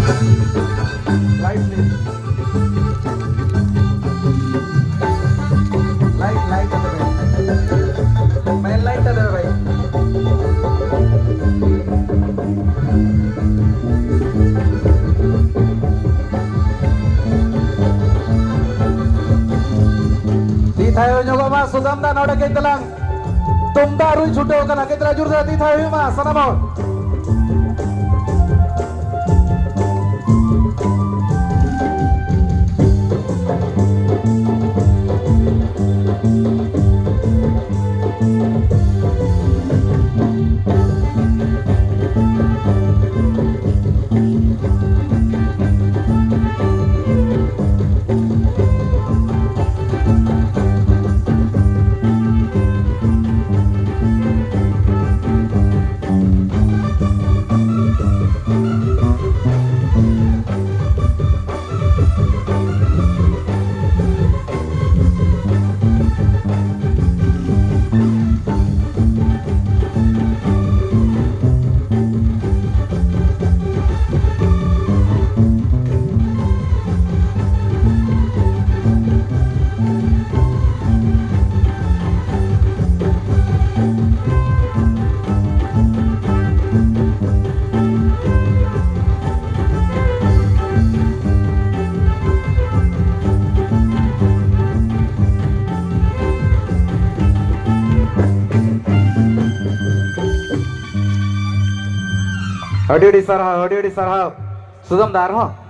light please light अदे भाई मैं लाइट अदे भाई di thayo nyogo mas sudam dan oda ketelang tumda rui chuto kana ketra jurda di thayo mas sanamon हड्डी सरहा सुदम दार हो